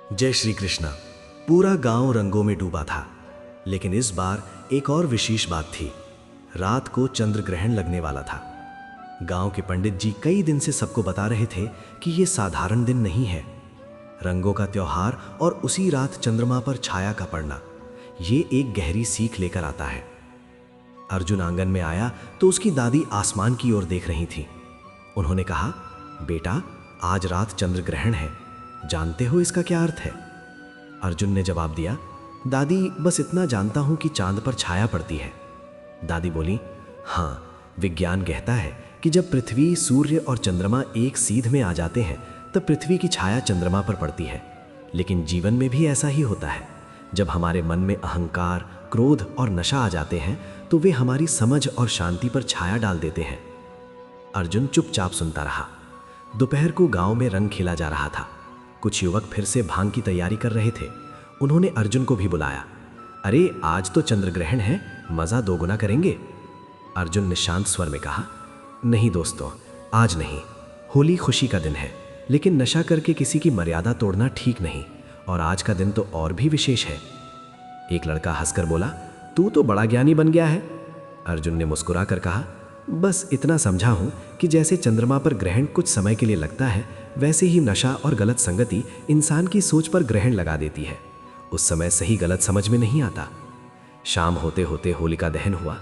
जय श्री कृष्णा। पूरा गांव रंगों में डूबा था, लेकिन इस बार एक और विशेष बात थी। रात को चंद्र ग्रहण लगने वाला था। गांव के पंडित जी कई दिन से सबको बता रहे थे कि यह साधारण दिन नहीं है। रंगों का त्योहार और उसी रात चंद्रमा पर छाया का पड़ना, ये एक गहरी सीख लेकर आता है। अर्जुन आंगन में आया तो उसकी दादी आसमान की ओर देख रही थी। उन्होंने कहा, बेटा, आज रात चंद्र ग्रहण है, जानते हो इसका क्या अर्थ है? अर्जुन ने जवाब दिया, दादी, बस इतना जानता हूं कि चांद पर छाया पड़ती है। दादी बोली, हाँ, विज्ञान कहता है कि जब पृथ्वी, सूर्य और चंद्रमा एक सीध में आ जाते हैं तब पृथ्वी की छाया चंद्रमा पर पड़ती है। लेकिन जीवन में भी ऐसा ही होता है। जब हमारे मन में अहंकार, क्रोध और नशा आ जाते हैं तो वे हमारी समझ और शांति पर छाया डाल देते हैं। अर्जुन चुपचाप सुनता रहा। दोपहर को गांव में रंग खेला जा रहा था। कुछ युवक फिर से भांग की तैयारी कर रहे थे। उन्होंने अर्जुन को भी बुलाया। अरे, आज तो चंद्र ग्रहण है, मजा दोगुना करेंगे। अर्जुन ने शांत स्वर में कहा, नहीं दोस्तों, आज नहीं। होली खुशी का दिन है, लेकिन नशा करके किसी की मर्यादा तोड़ना ठीक नहीं, और आज का दिन तो और भी विशेष है। एक लड़का हंसकर बोला, तू तो बड़ा ज्ञानी बन गया है। अर्जुन ने मुस्कुरा कर कहा, बस इतना समझा हूं कि जैसे चंद्रमा पर ग्रहण कुछ समय के लिए लगता है, वैसे ही नशा और गलत संगति इंसान की सोच पर ग्रहण लगा देती है। उस समय सही गलत समझ में नहीं आता। शाम होते होते होलिका दहन हुआ।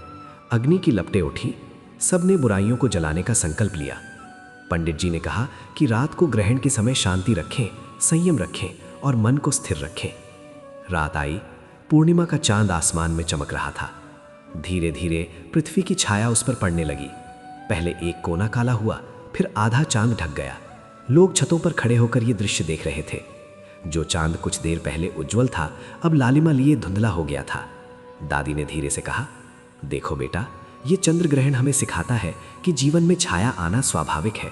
अग्नि की लपटें उठी। सबने बुराइयों को जलाने का संकल्प लिया। पंडित जी ने कहा कि रात को ग्रहण के समय शांति रखें, संयम रखें और मन को स्थिर रखें। रात आई। पूर्णिमा का चांद आसमान में चमक रहा था। धीरे धीरे पृथ्वी की छाया उस पर पड़ने लगी। पहले एक कोना काला हुआ, फिर आधा चांद ढक गया। लोग छतों पर खड़े होकर ये दृश्य देख रहे थे। जो चांद कुछ देर पहले उज्जवल था, अब लालिमा लिए धुंधला हो गया था। दादी ने धीरे से कहा, देखो बेटा, ये चंद्र ग्रहण हमें सिखाता है कि जीवन में छाया आना स्वाभाविक है,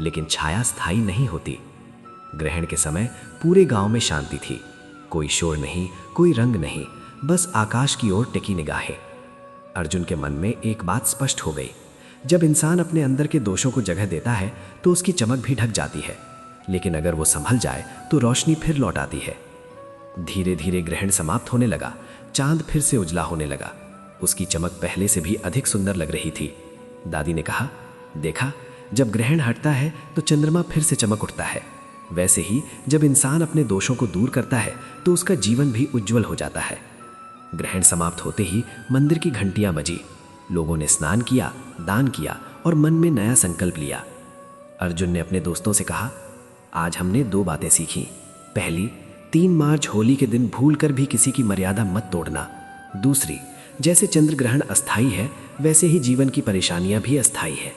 लेकिन छाया स्थायी नहीं होती। ग्रहण के समय पूरे गांव में शांति थी। कोई शोर नहीं, कोई रंग नहीं, बस आकाश की ओर टिकी निगाहें। अर्जुन के मन में एक बात स्पष्ट हो गई। जब इंसान अपने अंदर के दोषों को जगह देता है तो उसकी चमक भी ढक जाती है, लेकिन अगर वो संभल जाए तो रोशनी फिर लौट आती है। धीरे धीरे ग्रहण समाप्त होने लगा। चांद फिर से उजला होने लगा। उसकी चमक पहले से भी अधिक सुंदर लग रही थी। दादी ने कहा, देखा, जब ग्रहण हटता है तो चंद्रमा फिर से चमक उठता है। वैसे ही जब इंसान अपने दोषों को दूर करता है तो उसका जीवन भी उज्जवल हो जाता है। ग्रहण समाप्त होते ही मंदिर की घंटियां बजी। लोगों ने स्नान किया, दान किया और मन में नया संकल्प लिया। अर्जुन ने अपने दोस्तों से कहा, आज हमने 2 बातें सीखी। पहली, 3 मार्च होली के दिन भूलकर भी किसी की मर्यादा मत तोड़ना। दूसरी, जैसे चंद्र ग्रहण अस्थायी है, वैसे ही जीवन की परेशानियां भी अस्थायी है।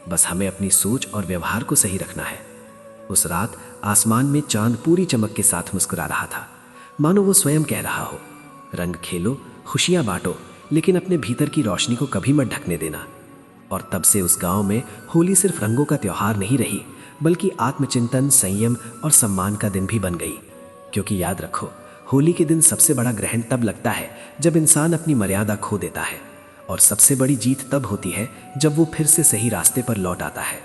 बस हमें अपनी सोच और व्यवहार को सही रखना है। उस रात आसमान में चांद पूरी चमक के साथ मुस्कुरा रहा था, मानो वो स्वयं कह रहा हो, रंग खेलो, खुशियां बांटो, लेकिन अपने भीतर की रोशनी को कभी मत ढकने देना। और तब से उस गांव में होली सिर्फ रंगों का त्योहार नहीं रही, बल्कि आत्मचिंतन, संयम और सम्मान का दिन भी बन गई। क्योंकि याद रखो, होली के दिन सबसे बड़ा ग्रहण तब लगता है जब इंसान अपनी मर्यादा खो देता है, और सबसे बड़ी जीत तब होती है जब वो फिर से सही रास्ते पर लौट आता है।